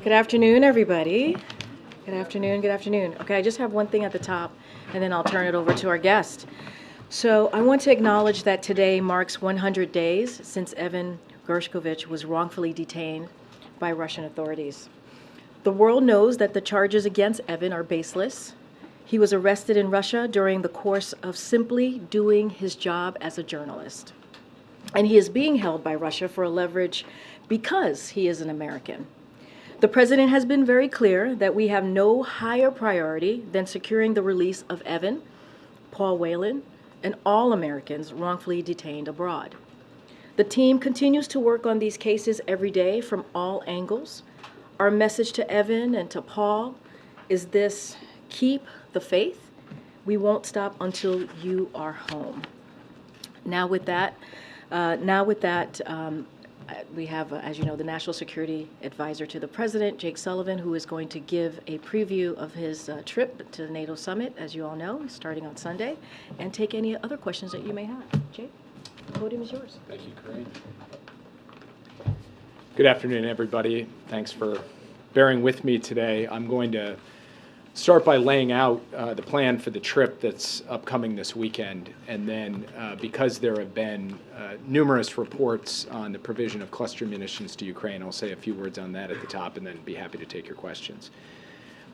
Good afternoon, everybody. Good afternoon, good afternoon. Okay, I just have one thing at the top, and then I'll turn it over to our guest. So I want to acknowledge that today marks 100 days since Evan Gershkovich was wrongfully detained by Russian authorities. The world knows that the charges against Evan are baseless. He was arrested in Russia during the course of simply doing his job as a journalist. And he is being held by Russia for a leverage because he is an American. The president has been very clear that we have no higher priority than securing the release of Evan, Paul Whelan, and all Americans wrongfully detained abroad. The team continues to work on these cases every day from all angles. Our message to Evan and to Paul is this: keep the faith. We won't stop until you are home. Now with that, we have, as you know, the National Security Advisor to the President, Jake Sullivan, who is going to give a preview of his trip to the NATO summit, as you all know, starting on Sunday, and take any other questions that you may have. Jake, the podium is yours. Thank you, Karine. Good afternoon, everybody. Thanks for bearing with me today. I'm going to start by laying out the plan for the trip that's upcoming this weekend, and then because there have been numerous reports on the provision of cluster munitions to Ukraine, I'll say a few words on that at the top and then be happy to take your questions.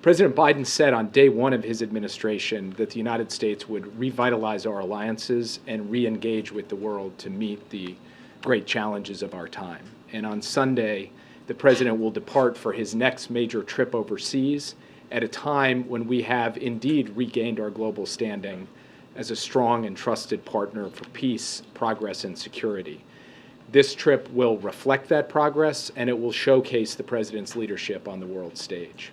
President Biden said on day one of his administration that the United States would revitalize our alliances and re-engage with the world to meet the great challenges of our time. And on Sunday, the president will depart for his next major trip overseas at a time when we have indeed regained our global standing as a strong and trusted partner for peace, progress, and security. This trip will reflect that progress, and it will showcase the president's leadership on the world stage.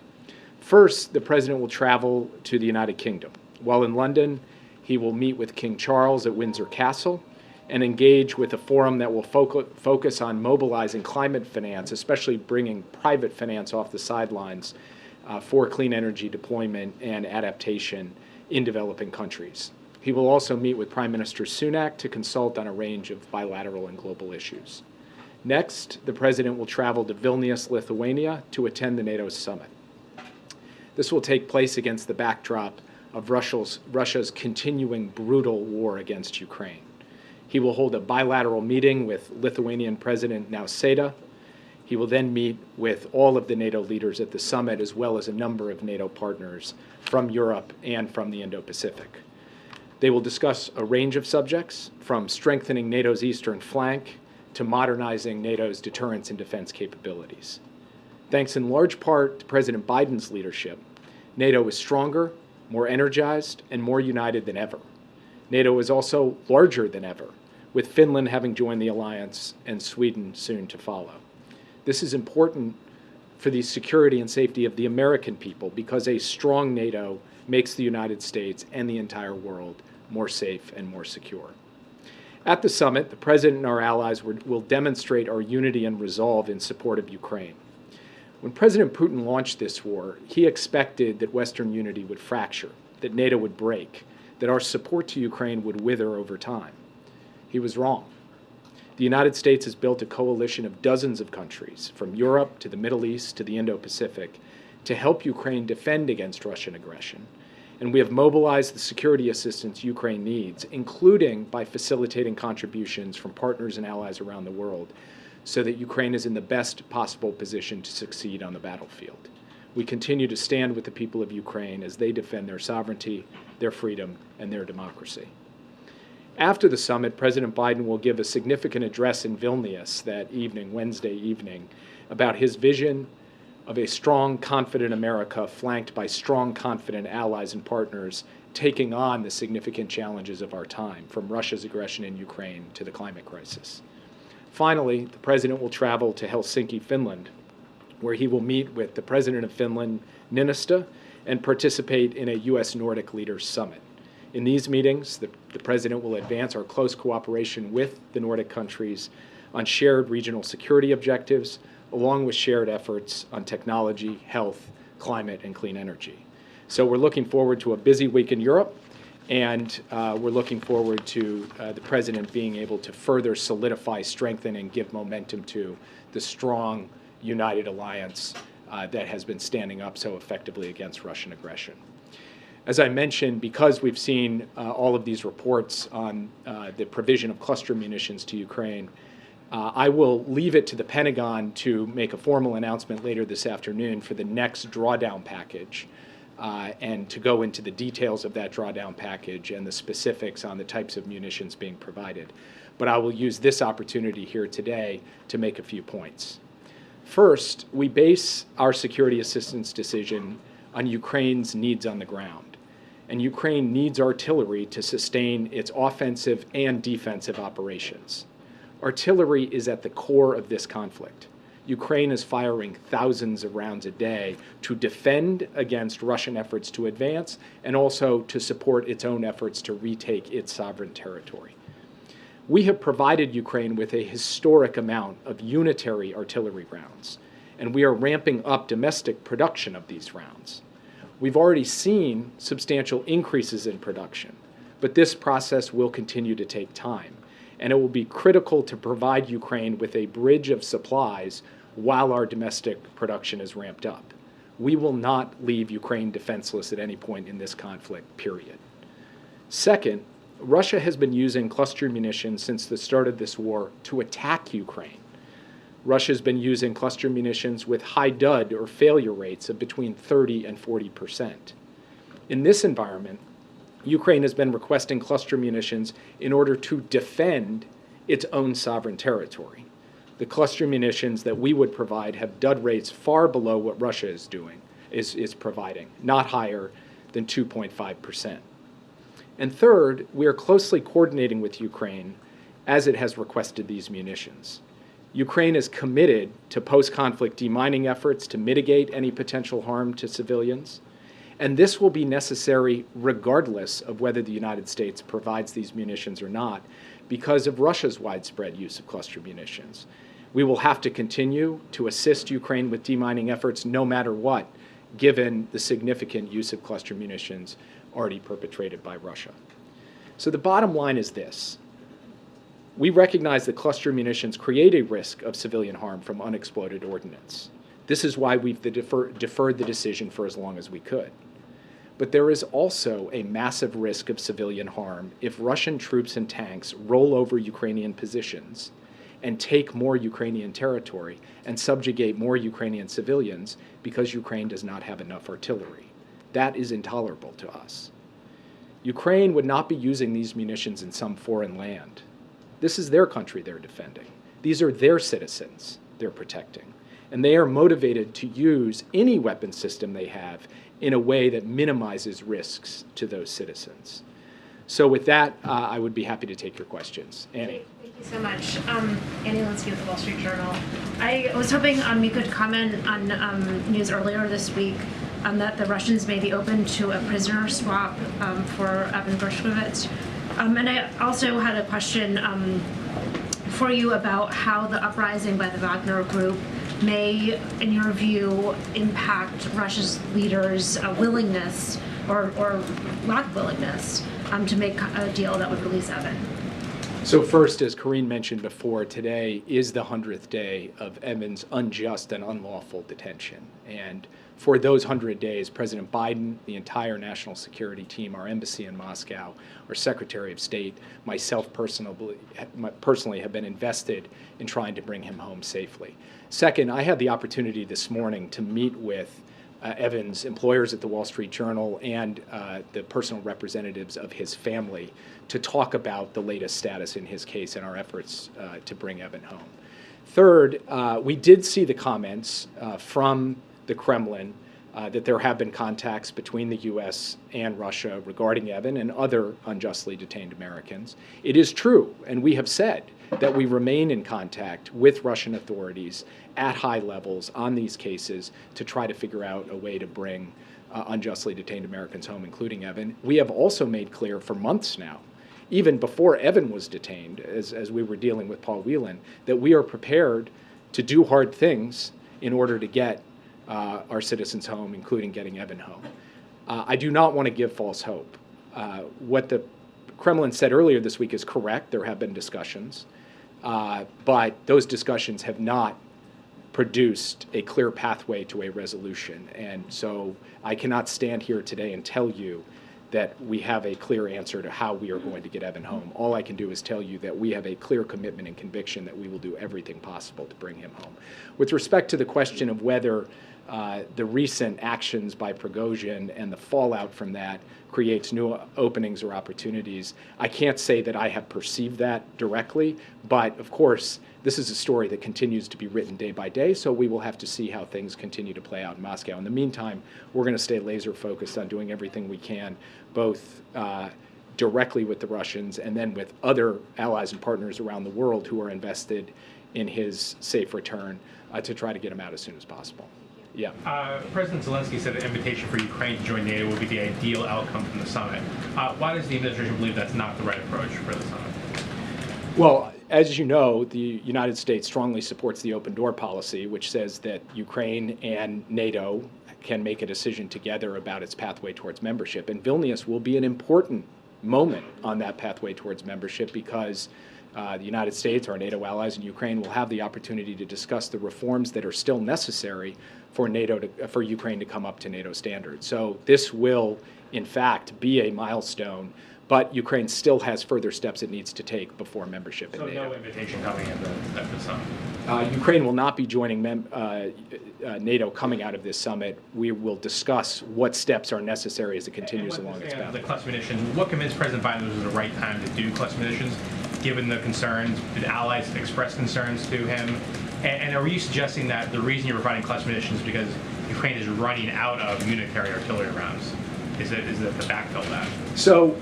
First, the president will travel to the United Kingdom. While in London, he will meet with King Charles at Windsor Castle and engage with a forum that will focus on mobilizing climate finance, especially bringing private finance off the sidelines for clean energy deployment and adaptation in developing countries. He will also meet with Prime Minister Sunak to consult on a range of bilateral and global issues. Next, the president will travel to Vilnius, Lithuania, to attend the NATO summit. This will take place against the backdrop of Russia's continuing brutal war against Ukraine. He will hold a bilateral meeting with Lithuanian President Nausėda. He will then meet with all of the NATO leaders at the summit, as well as a number of NATO partners from Europe and from the Indo-Pacific. They will discuss a range of subjects, from strengthening NATO's eastern flank to modernizing NATO's deterrence and defense capabilities. Thanks in large part to President Biden's leadership, NATO is stronger, more energized, and more united than ever. NATO is also larger than ever, with Finland having joined the alliance and Sweden soon to follow. This is important for the security and safety of the American people, because a strong NATO makes the United States and the entire world more safe and more secure. At the summit, the President and our allies will demonstrate our unity and resolve in support of Ukraine. When President Putin launched this war, he expected that Western unity would fracture, that NATO would break, that our support to Ukraine would wither over time. He was wrong. The United States has built a coalition of dozens of countries, from Europe to the Middle East to the Indo-Pacific, to help Ukraine defend against Russian aggression. And we have mobilized the security assistance Ukraine needs, including by facilitating contributions from partners and allies around the world, so that Ukraine is in the best possible position to succeed on the battlefield. We continue to stand with the people of Ukraine as they defend their sovereignty, their freedom, and their democracy. After the summit, President Biden will give a significant address in Vilnius that evening, Wednesday evening, about his vision of a strong, confident America flanked by strong, confident allies and partners taking on the significant challenges of our time, from Russia's aggression in Ukraine to the climate crisis. Finally, the president will travel to Helsinki, Finland, where he will meet with the president of Finland, Niinistö, and participate in a U.S. Nordic Leaders Summit. In these meetings, the president will advance our close cooperation with the Nordic countries on shared regional security objectives, along with shared efforts on technology, health, climate, and clean energy. So we're looking forward to a busy week in Europe, and we're looking forward to the president being able to further solidify, strengthen, and give momentum to the strong, united alliance that has been standing up so effectively against Russian aggression. As I mentioned, because we've seen all of these reports on the provision of cluster munitions to Ukraine, I will leave it to the Pentagon to make a formal announcement later this afternoon for the next drawdown package and to go into the details of that drawdown package and the specifics on the types of munitions being provided. But I will use this opportunity here today to make a few points. First, we base our security assistance decision on Ukraine's needs on the ground. And Ukraine needs artillery to sustain its offensive and defensive operations. Artillery is at the core of this conflict. Ukraine is firing thousands of rounds a day to defend against Russian efforts to advance and also to support its own efforts to retake its sovereign territory. We have provided Ukraine with a historic amount of unitary artillery rounds, and we are ramping up domestic production of these rounds. We've already seen substantial increases in production, but this process will continue to take time, and it will be critical to provide Ukraine with a bridge of supplies while our domestic production is ramped up. We will not leave Ukraine defenseless at any point in this conflict, period. Second, Russia has been using cluster munitions since the start of this war to attack Ukraine. Russia's been using cluster munitions with high dud or failure rates of between 30 and 40%. In this environment, Ukraine has been requesting cluster munitions in order to defend its own sovereign territory. The cluster munitions that we would provide have dud rates far below what Russia is providing, not higher than 2.5%. And third, we are closely coordinating with Ukraine as it has requested these munitions. Ukraine is committed to post-conflict demining efforts to mitigate any potential harm to civilians, and this will be necessary regardless of whether the United States provides these munitions or not, because of Russia's widespread use of cluster munitions. We will have to continue to assist Ukraine with demining efforts no matter what, given the significant use of cluster munitions already perpetrated by Russia. So the bottom line is this. We recognize that cluster munitions create a risk of civilian harm from unexploded ordnance. This is why we've deferred the decision for as long as we could. But there is also a massive risk of civilian harm if Russian troops and tanks roll over Ukrainian positions and take more Ukrainian territory and subjugate more Ukrainian civilians because Ukraine does not have enough artillery. That is intolerable to us. Ukraine would not be using these munitions in some foreign land. This is their country they're defending. These are their citizens they're protecting. And they are motivated to use any weapon system they have in a way that minimizes risks to those citizens. So with that, I would be happy to take your questions. Annie. Thank you so much. Annie Linsky with the Wall Street Journal. I was hoping you could comment on news earlier this week that the Russians may be open to a prisoner swap for Evan Gershkovich. And I also had a question for you about how the uprising by the Wagner Group may, in your view, impact Russia's leaders' willingness or lack of willingness to make a deal that would release Evan. So first, as Karine mentioned before, today is the 100th day of Evan's unjust and unlawful detention. And for those 100 days, President Biden, the entire national security team, our embassy in Moscow, our Secretary of State, myself personally have been invested in trying to bring him home safely. Second, I had the opportunity this morning to meet with Evan's employers at the Wall Street Journal and the personal representatives of his family to talk about the latest status in his case and our efforts to bring Evan home. Third, we did see the comments from the Kremlin that there have been contacts between the U.S. and Russia regarding Evan and other unjustly detained Americans. It is true, and we have said that we remain in contact with Russian authorities at high levels on these cases to try to figure out a way to bring unjustly detained Americans home, including Evan. We have also made clear for months now, even before Evan was detained, as we were dealing with Paul Whelan, that we are prepared to do hard things in order to get our citizens home, including getting Evan home. I do not want to give false hope. What the Kremlin said earlier this week is correct. There have been discussions, but those discussions have not produced a clear pathway to a resolution. And so I cannot stand here today and tell you that we have a clear answer to how we are going to get Evan home. All I can do is tell you that we have a clear commitment and conviction that we will do everything possible to bring him home. With respect to the question of whether the recent actions by Prigozhin and the fallout from that creates new openings or opportunities, I can't say that I have perceived that directly, but of course, this is a story that continues to be written day by day, so we will have to see how things continue to play out in Moscow. In the meantime, we're going to stay laser focused on doing everything we can, both directly with the Russians and then with other allies and partners around the world who are invested in his safe return to try to get him out as soon as possible. Yeah. President Zelensky said an invitation for Ukraine to join NATO would be the ideal outcome from the summit. Why does the administration believe that's not the right approach for the summit? Well, as you know, the United States strongly supports the open door policy, which says that Ukraine and NATO can make a decision together about its pathway towards membership. And Vilnius will be an important moment on that pathway towards membership because the United States, our NATO allies, and Ukraine will have the opportunity to discuss the reforms that are still necessary for for Ukraine to come up to NATO standards. So this will, in fact, be a milestone, but Ukraine still has further steps it needs to take before membership in NATO. So no invitation coming at the summit? Ukraine will not be joining NATO coming out of this summit. We will discuss what steps are necessary as it continues along its path. The cluster munitions, what convinced President Biden this was the right time to do cluster munitions, given the concerns? Did allies express concerns to him? And are you suggesting that the reason you're providing cluster munitions is because Ukraine is running out of unitary artillery rounds? Is it to backfill that? So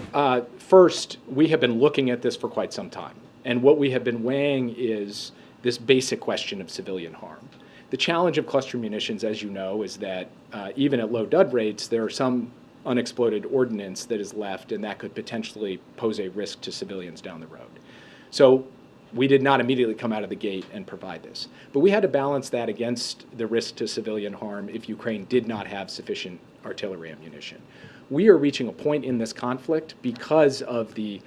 first, we have been looking at this for quite some time. And what we have been weighing is this basic question of civilian harm. The challenge of cluster munitions, as you know, is that even at low dud rates, there are some unexploded ordnance that is left, and that could potentially pose a risk to civilians down the road. So we did not immediately come out of the gate and provide this. But we had to balance that against the risk to civilian harm if Ukraine did not have sufficient artillery ammunition. We are reaching a point in this conflict because of the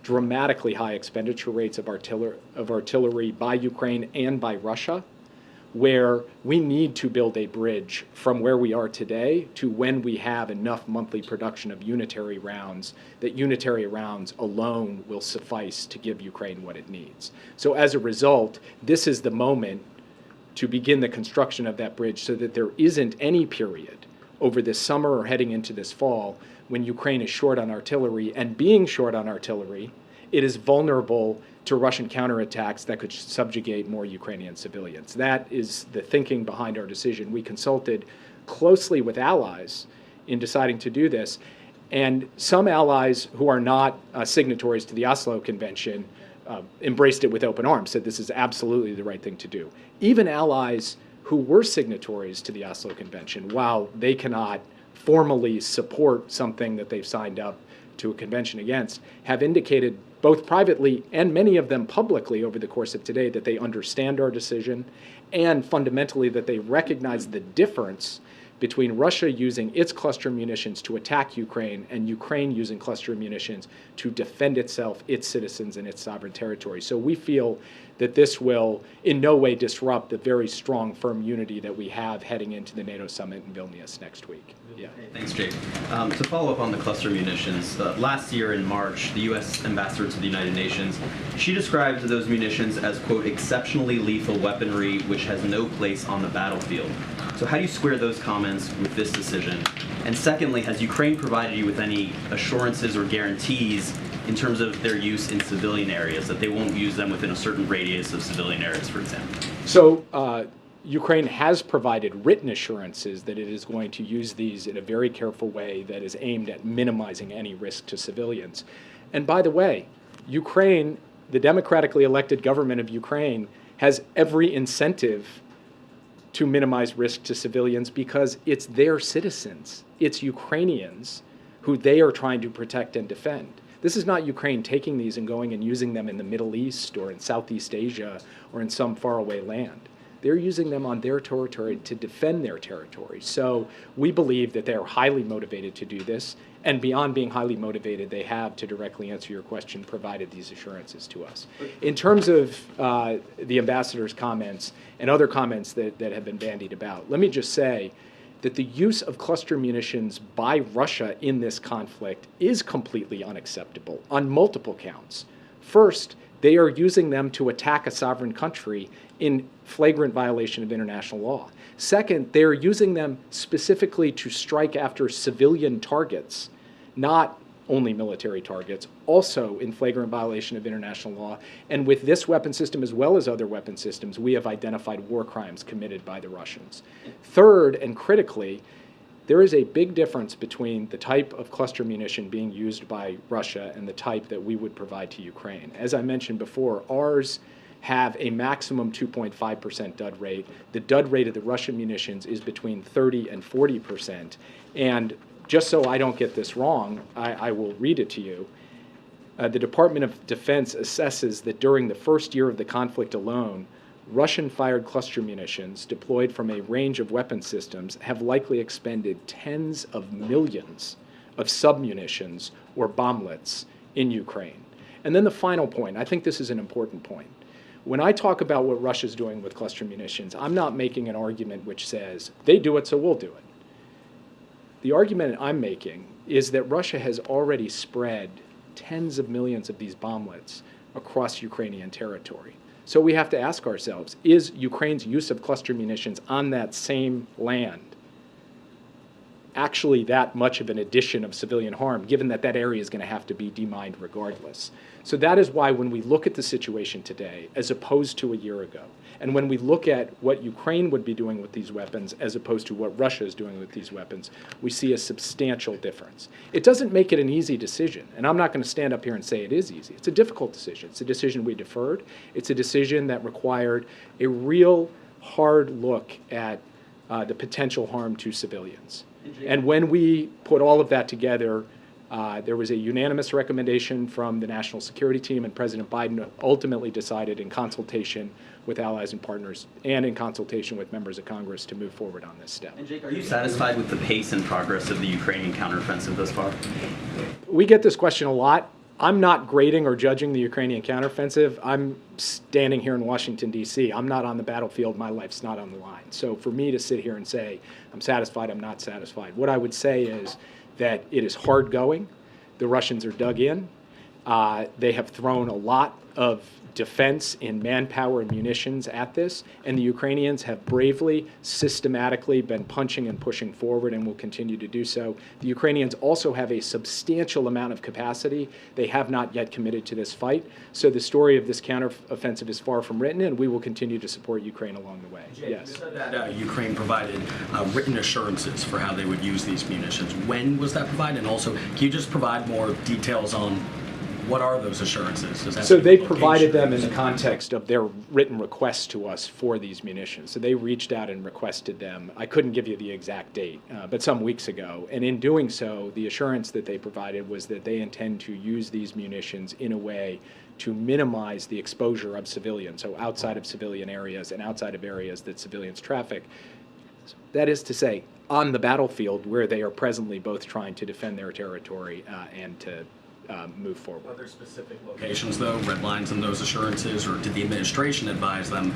dramatically high expenditure rates of artillery by Ukraine and by Russia, where we need to build a bridge from where we are today to when we have enough monthly production of unitary rounds, that unitary rounds alone will suffice to give Ukraine what it needs. So as a result, this is the moment to begin the construction of that bridge so that there isn't any period over this summer or heading into this fall when Ukraine is short on artillery, and being short on artillery, it is vulnerable to Russian counterattacks that could subjugate more Ukrainian civilians. That is the thinking behind our decision. We consulted closely with allies in deciding to do this, and some allies who are not signatories to the Oslo Convention embraced it with open arms, said this is absolutely the right thing to do. Even allies who were signatories to the Oslo Convention, while they cannot formally support something that they've signed up to a convention against, have indicated both privately and many of them publicly over the course of today that they understand our decision, and fundamentally that they recognize the difference between Russia using its cluster munitions to attack Ukraine and Ukraine using cluster munitions to defend itself, its citizens, and its sovereign territory. So we feel that this will in no way disrupt the very strong, firm unity that we have heading into the NATO summit in Vilnius next week. Yeah. Thanks, Jake. To follow up on the cluster munitions, last year in March, the U.S. ambassador to the United Nations, she described those munitions as, quote, exceptionally lethal weaponry which has no place on the battlefield. So how do you square those comments with this decision? And secondly, has Ukraine provided you with any assurances or guarantees in terms of their use in civilian areas, that they won't use them within a certain radius of civilian areas, for example? So Ukraine has provided written assurances that it is going to use these in a very careful way that is aimed at minimizing any risk to civilians. And by the way, Ukraine, the democratically elected government of Ukraine, has every incentive to minimize risk to civilians because it's their citizens, it's Ukrainians who they are trying to protect and defend. This is not Ukraine taking these and going and using them in the Middle East or in Southeast Asia or in some faraway land. they're using them on their territory to defend their territory. So we believe that they're highly motivated to do this, and beyond being highly motivated, they have, to directly answer your question, provided these assurances to us. In terms of the ambassador's comments and other comments that have been bandied about, let me just say that the use of cluster munitions by Russia in this conflict is completely unacceptable on multiple counts. First, they are using them to attack a sovereign country in flagrant violation of international law. Second, they are using them specifically to strike after civilian targets, not only military targets, also in flagrant violation of international law. And with this weapon system, as well as other weapon systems, we have identified war crimes committed by the Russians. Third, and critically, there is a big difference between the type of cluster munition being used by Russia and the type that we would provide to Ukraine. As I mentioned before, ours have a maximum 2.5% dud rate. The dud rate of the Russian munitions is between 30 and 40%. And just so I don't get this wrong, I will read it to you. The Department of Defense assesses that during the first year of the conflict alone, Russian-fired cluster munitions deployed from a range of weapon systems have likely expended tens of millions of submunitions or bomblets in Ukraine. And then the final point, I think this is an important point. When I talk about what Russia's doing with cluster munitions, I'm not making an argument which says, they do it, so we'll do it. The argument I'm making is that Russia has already spread tens of millions of these bomblets across Ukrainian territory. So we have to ask ourselves, is Ukraine's use of cluster munitions on that same land actually that much of an addition of civilian harm, given that that area is going to have to be demined regardless? So that is why when we look at the situation today, as opposed to a year ago, and when we look at what Ukraine would be doing with these weapons as opposed to what Russia is doing with these weapons, we see a substantial difference. It doesn't make it an easy decision, and I'm not going to stand up here and say it is easy. It's a difficult decision. It's a decision we deferred. It's a decision that required a real hard look at the potential harm to civilians. And when we put all of that together, there was a unanimous recommendation from the National Security Team, and President Biden ultimately decided, in consultation with allies and partners and in consultation with members of Congress, to move forward on this step. And Jake, are you satisfied with the pace and progress of the Ukrainian counteroffensive thus far? We get this question a lot. I'm not grading or judging the Ukrainian counteroffensive. I'm standing here in Washington, D.C. I'm not on the battlefield. My life's not on the line. So for me to sit here and say, I'm satisfied, I'm not satisfied, what I would say is that it is hard going. The Russians are dug in. They have thrown a lot of defense in manpower and munitions at this, and the Ukrainians have bravely, systematically been punching and pushing forward and will continue to do so. The Ukrainians also have a substantial amount of capacity. They have not yet committed to this fight. So the story of this counteroffensive is far from written, and we will continue to support Ukraine along the way. Jake, Yes. you said that Ukraine provided written assurances for how they would use these munitions. When was that provided? And also, can you just provide more details on what are those assurances? Does that So mean they location? provided them in the context of their written requests to us for these munitions. So they reached out and requested them. I couldn't give you the exact date, but some weeks ago. And in doing so, the assurance that they provided was that they intend to use these munitions in a way to minimize the exposure of civilians, so outside of civilian areas and outside of areas that civilians traffic. That is to say, on the battlefield where they are presently both trying to defend their territory and to move forward. Are there specific locations, though, red lines in those assurances, or did the administration advise them,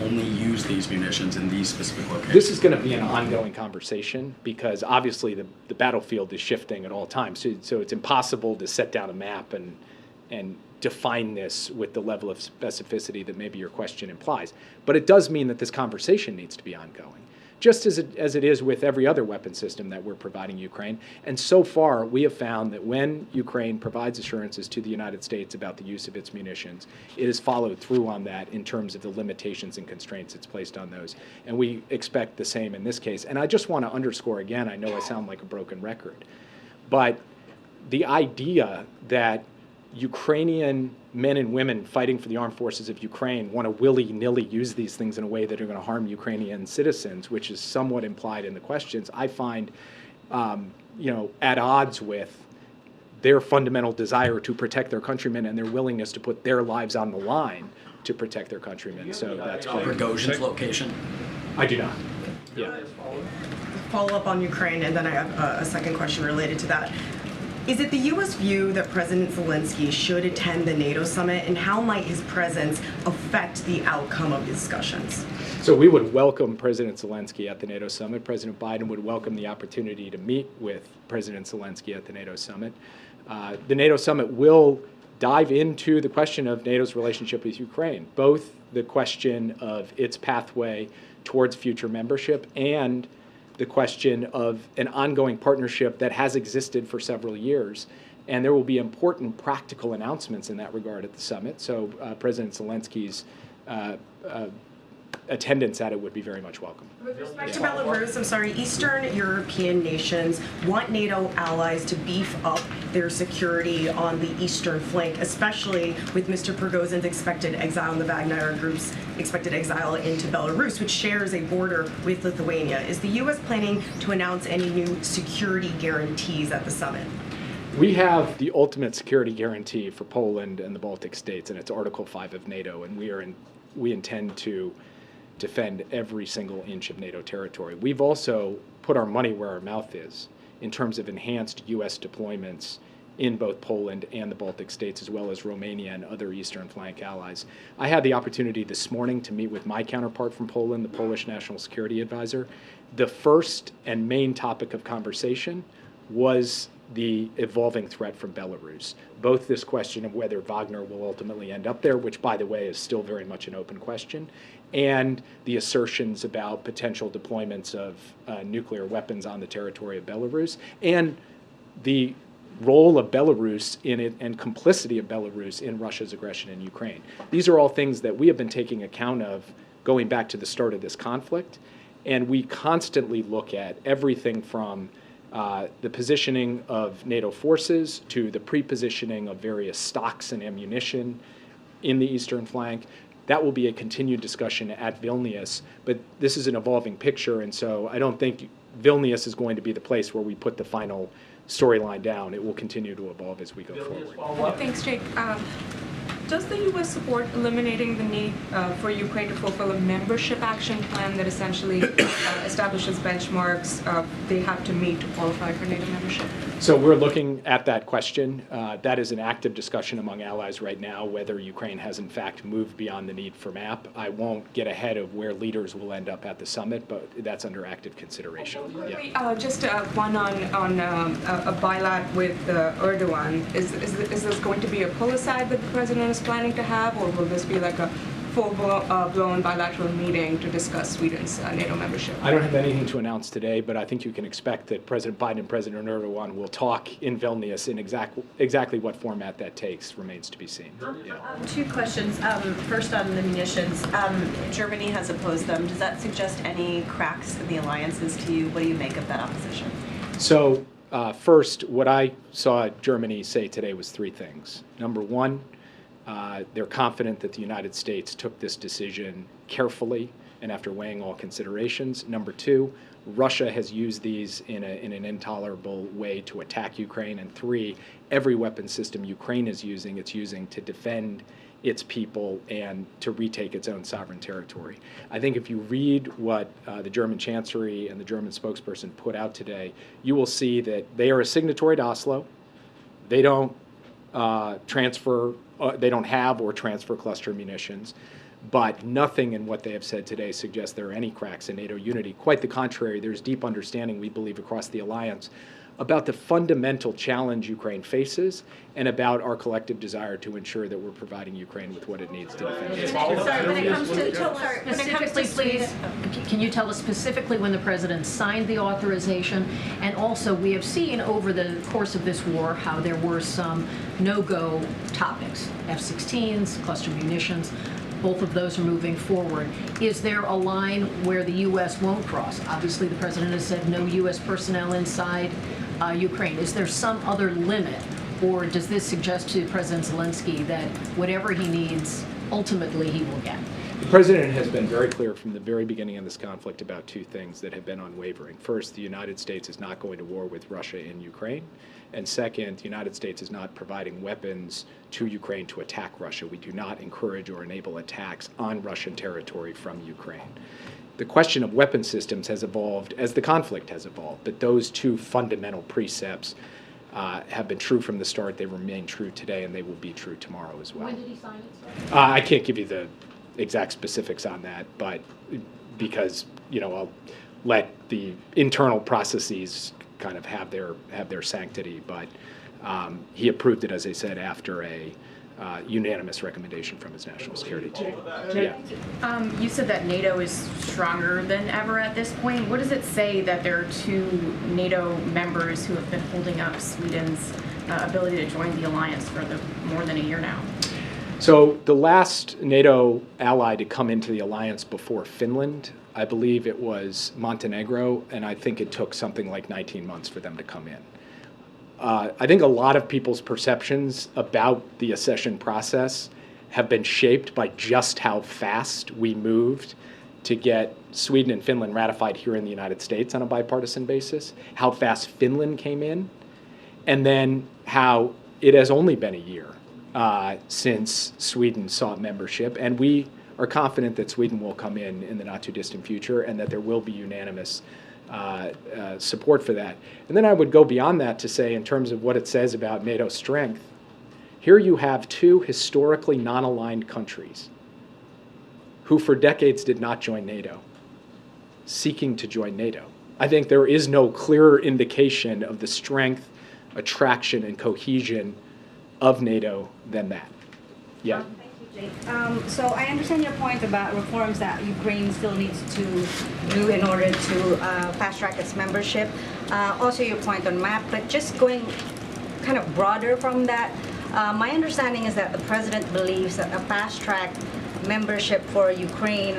only use these munitions in these specific locations? This is going to be an ongoing conversation because obviously the battlefield is shifting at all times. So it's impossible to set down a map and define this with the level of specificity that maybe your question implies. But it does mean that this conversation needs to be ongoing, just as it is with every other weapon system that we're providing Ukraine. And so far, we have found that when Ukraine provides assurances to the United States about the use of its munitions, it has followed through on that in terms of the limitations and constraints it's placed on those. And we expect the same in this case. And I just want to underscore again, I know I sound like a broken record, but the idea that Ukrainian men and women fighting for the armed forces of Ukraine want to willy-nilly use these things in a way that are going to harm Ukrainian citizens, which is somewhat implied in the questions, I find, at odds with their fundamental desire to protect their countrymen and their willingness to put their lives on the line to protect their countrymen. So that's why. Prigozhin's location? I do not. Yeah. Follow up on Ukraine, and then I have a second question related to that. Is it the U.S. view that President Zelensky should attend the NATO summit, and how might his presence affect the outcome of discussions? So we would welcome President Zelensky at the NATO summit. President Biden would welcome the opportunity to meet with President Zelensky at the NATO summit. The NATO summit will dive into the question of NATO's relationship with Ukraine, both the question of its pathway towards future membership and the question of an ongoing partnership that has existed for several years. And there will be important practical announcements in that regard at the summit. So President Zelensky's attendance at it would be very much welcome. With respect to Belarus, I'm sorry, Eastern European nations want NATO allies to beef up their security on the eastern flank, especially with Mr. Prigozhin's expected exile and the Wagner Group's expected exile into Belarus, which shares a border with Lithuania. Is the U.S. planning to announce any new security guarantees at the summit? We have the ultimate security guarantee for Poland and the Baltic states, and it's Article 5 of NATO, and we intend to defend every single inch of NATO territory. We've also put our money where our mouth is in terms of enhanced U.S. deployments in both Poland and the Baltic states, as well as Romania and other Eastern flank allies. I had the opportunity this morning to meet with my counterpart from Poland, the Polish National Security Advisor. The first and main topic of conversation was the evolving threat from Belarus. Both this question of whether Wagner will ultimately end up there, which, by the way, is still very much an open question, and the assertions about potential deployments of nuclear weapons on the territory of Belarus, and the role of Belarus in it and complicity of Belarus in Russia's aggression in Ukraine. These are all things that we have been taking account of going back to the start of this conflict, and we constantly look at everything from the positioning of NATO forces to the pre-positioning of various stocks and ammunition in the eastern flank. That will be a continued discussion at Vilnius, but this is an evolving picture, and so I don't think Vilnius is going to be the place where we put the final storyline down. It will continue to evolve as we go forward. Thanks, Jake. Does the U.S. support eliminating the need for Ukraine to fulfill a membership action plan that essentially establishes benchmarks they have to meet to qualify for NATO membership? So we're looking at that question. That is an active discussion among allies right now, whether Ukraine has in fact moved beyond the need for MAP. I won't get ahead of where leaders will end up at the summit, but that's under active consideration. Yeah. Just one on a bilat with Erdogan. Is this going to be a pull-aside that the president is planning to have, or will this be like a full-blown bilateral meeting to discuss Sweden's NATO membership? I don't have anything to announce today, but I think you can expect that President Biden and President Erdogan will talk in Vilnius. In exactly what format that takes remains to be seen. Yeah. Two questions. First on the munitions. Germany has opposed them. Does that suggest any cracks in the alliances to you? What do you make of that opposition? So first, what I saw Germany say today was three things. Number one, they're confident that the United States took this decision carefully and after weighing all considerations. Number two, Russia has used these in an intolerable way to attack Ukraine. And three, every weapon system Ukraine is using, it's using to defend its people and to retake its own sovereign territory. I think if you read what the German Chancellery and the German spokesperson put out today, you will see that they are a signatory to Oslo. They don't they don't have or transfer cluster munitions, but nothing in what they have said today suggests there are any cracks in NATO unity. Quite the contrary, there's deep understanding, we believe, across the alliance about the fundamental challenge Ukraine faces and about our collective desire to ensure that we're providing Ukraine with what it needs to defend itself. Sorry, when it comes to specifically, please, can you tell us specifically when the president signed the authorization? And also, we have seen over the course of this war how there were some no-go topics, F-16s, cluster munitions. Both of those are moving forward. Is there a line where the U.S. won't cross? Obviously, the president has said no U.S. personnel inside Ukraine. Is there some other limit, or does this suggest to President Zelensky that whatever he needs, ultimately he will get? The President has been very clear from the very beginning of this conflict about two things that have been unwavering. First, the United States is not going to war with Russia in Ukraine. And second, the United States is not providing weapons to Ukraine to attack Russia. We do not encourage or enable attacks on Russian territory from Ukraine. The question of weapon systems has evolved as the conflict has evolved, but those two fundamental precepts have been true from the start. They remain true today, and they will be true tomorrow as well. When did he sign it, sir? I can't give you the exact specifics on that, but because I'll let the internal processes kind of have their sanctity. But he approved it, as I said, after a unanimous recommendation from his national security team. Yeah. You said that NATO is stronger than ever at this point. What does it say that there are two NATO members who have been holding up Sweden's ability to join the alliance for more than a year now? So the last NATO ally to come into the alliance before Finland, I believe it was Montenegro, and I think it took something like 19 months for them to come in. I think a lot of people's perceptions about the accession process have been shaped by just how fast we moved to get Sweden and Finland ratified here in the United States on a bipartisan basis, how fast Finland came in, and then how it has only been a year since Sweden sought membership, and we are confident that Sweden will come in the not-too-distant future and that there will be unanimous support for that. And then I would go beyond that to say, in terms of what it says about NATO's strength, here you have two historically non-aligned countries who for decades did not join NATO, seeking to join NATO. I think there is no clearer indication of the strength, attraction, and cohesion of NATO than that. Yeah. So I understand your point about reforms that Ukraine still needs to do in order to fast-track its membership. Also your point on MAP, but just going kind of broader from that, my understanding is that the president believes that a fast-track membership for Ukraine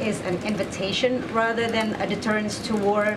is an invitation rather than a deterrence to war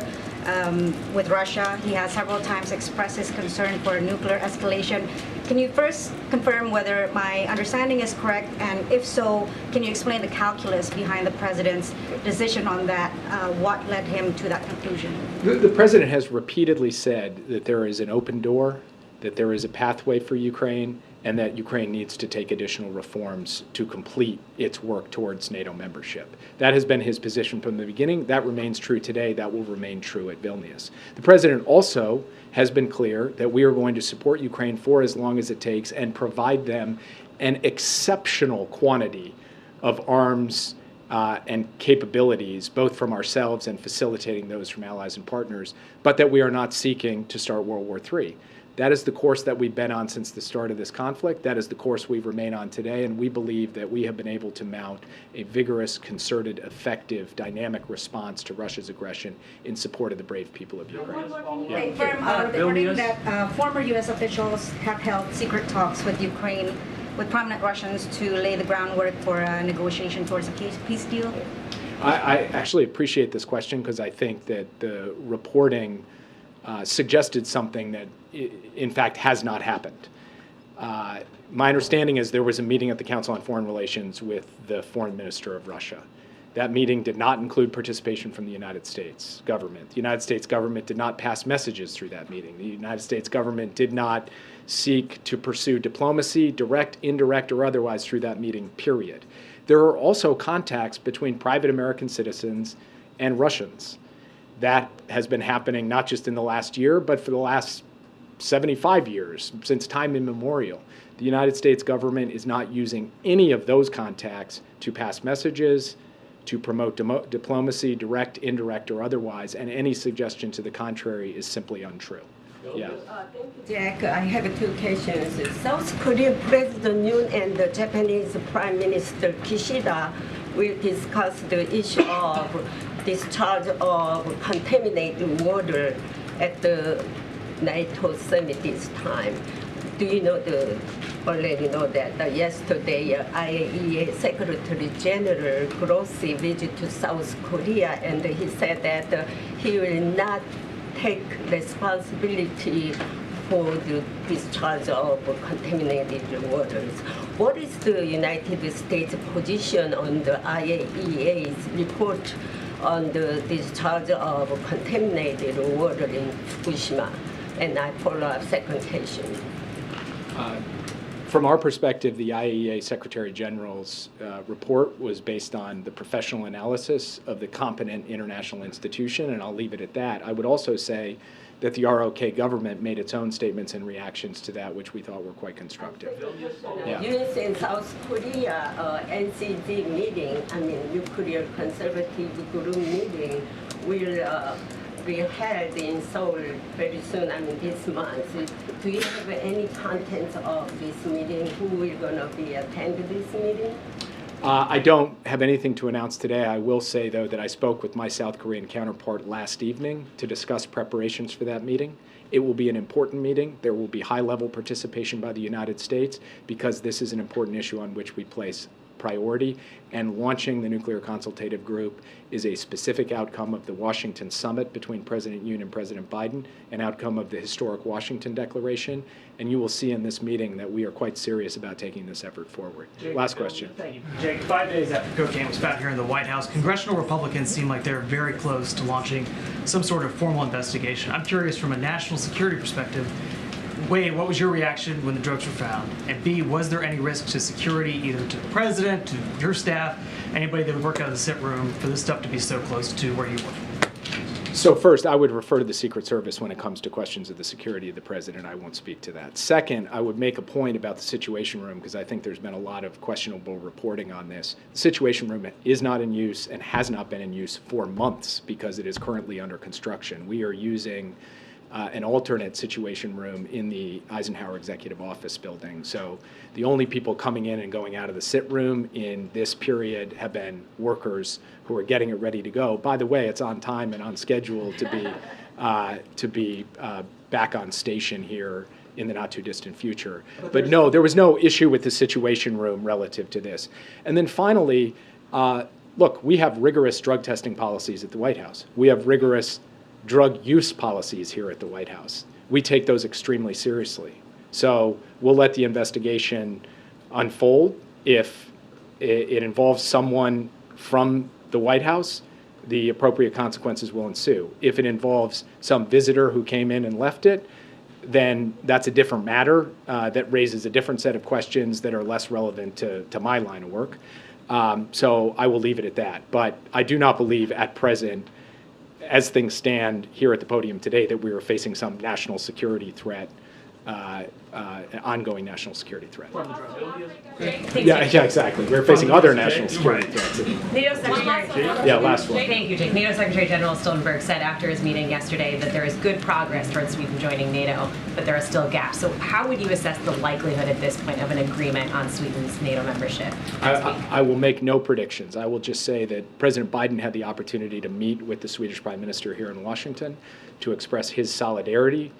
with Russia. He has several times expressed his concern for nuclear escalation. Can you first confirm whether my understanding is correct, and if so, can you explain the calculus behind the president's decision on that? What led him to that conclusion? The president has repeatedly said that there is an open door, that there is a pathway for Ukraine, and that Ukraine needs to take additional reforms to complete its work towards NATO membership. That has been his position from the beginning. That remains true today. That will remain true at Vilnius. The president also has been clear that we are going to support Ukraine for as long as it takes and provide them an exceptional quantity of arms and capabilities, both from ourselves and facilitating those from allies and partners, but that we are not seeking to start World War III. That is the course that we've been on since the start of this conflict. That is the course we remain on today, and we believe that we have been able to mount a vigorous, concerted, effective, dynamic response to Russia's aggression in support of the brave people of Ukraine. Confirm reporting that former U.S. officials have held secret talks with Ukraine, with prominent Russians to lay the groundwork for a negotiation towards a peace deal? I actually appreciate this question because I think that the reporting suggested something that, in fact, has not happened. My understanding is there was a meeting at the Council on Foreign Relations with the foreign minister of Russia. That meeting did not include participation from the United States government. The United States government did not pass messages through that meeting. The United States government did not seek to pursue diplomacy, direct, indirect, or otherwise through that meeting, period. There are also contacts between private American citizens and Russians. That has been happening not just in the last year, but for the last 75 years, since time immemorial. The United States government is not using any of those contacts to pass messages, to promote diplomacy, direct, indirect, or otherwise, and any suggestion to the contrary is simply untrue. Yeah. Jack, I have two questions. South Korean President Yoon and the Japanese Prime Minister Kishida will discuss the issue of discharge of contaminated water at the NATO summit this time. Do you know already know that yesterday IAEA Secretary General Grossi visited to South Korea, and he said that he will not take responsibility for the discharge of contaminated waters. What is the United States position on the IAEA's report on the discharge of contaminated water in Fukushima? And I follow up second question. From our perspective, the IAEA Secretary General's report was based on the professional analysis of the competent international institution, and I'll leave it at that. I would also say that the ROK government made its own statements and reactions to that, which we thought were quite constructive. Yeah. US and South Korea NCD meeting, nuclear conservative group meeting, will be held in Seoul very soon, this month. Do you have any content of this meeting? Who will gonna be attend this meeting? I don't have anything to announce today. I will say, though, that I spoke with my South Korean counterpart last evening to discuss preparations for that meeting. It will be an important meeting. There will be high-level participation by the United States because this is an important issue on which we place priority, and launching the Nuclear Consultative Group is a specific outcome of the Washington summit between President Yoon and President Biden, an outcome of the historic Washington Declaration, and you will see in this meeting that we are quite serious about taking this effort forward. Last question. Thank you. Jake, 5 days after cocaine was found here in the White House, congressional Republicans seem like they're very close to launching some sort of formal investigation. I'm curious, from a national security perspective, Wade, what was your reaction when the drugs were found? And B, was there any risk to security, either to the president, to your staff, anybody that would work out of the sit room, for this stuff to be so close to where you work? So first, I would refer to the Secret Service when it comes to questions of the security of the president. I won't speak to that. Second, I would make a point about the Situation Room because I think there's been a lot of questionable reporting on this. The Situation Room is not in use and has not been in use for months because it is currently under construction. We are using an alternate Situation Room in the Eisenhower Executive Office building. So the only people coming in and going out of the sit room in this period have been workers who are getting it ready to go. By the way, it's on time and on schedule to be back on station here in the not too distant future. But no, there was no issue with the Situation Room relative to this. And then finally, look, we have rigorous drug testing policies at the White House. We have rigorous drug use policies here at the White House. We take those extremely seriously. So we'll let the investigation unfold. If it involves someone from the White House, the appropriate consequences will ensue. If it involves some visitor who came in and left it, then that's a different matter that raises a different set of questions that are less relevant to my line of work. So I will leave it at that. But I do not believe at present, as things stand here at the podium today, that we are facing some national security threat, an ongoing national security threat. Yeah, exactly. We're facing other national security threats. NATO Secretary. Yeah, last one. Thank you, Jake. NATO Secretary General Stoltenberg said after his meeting yesterday that there is good progress towards Sweden joining NATO, but there are still gaps. So how would you assess the likelihood at this point of an agreement on Sweden's NATO membership? I will make no predictions. I will just say that President Biden had the opportunity to meet with the Swedish Prime Minister here in Washington to express his solidarity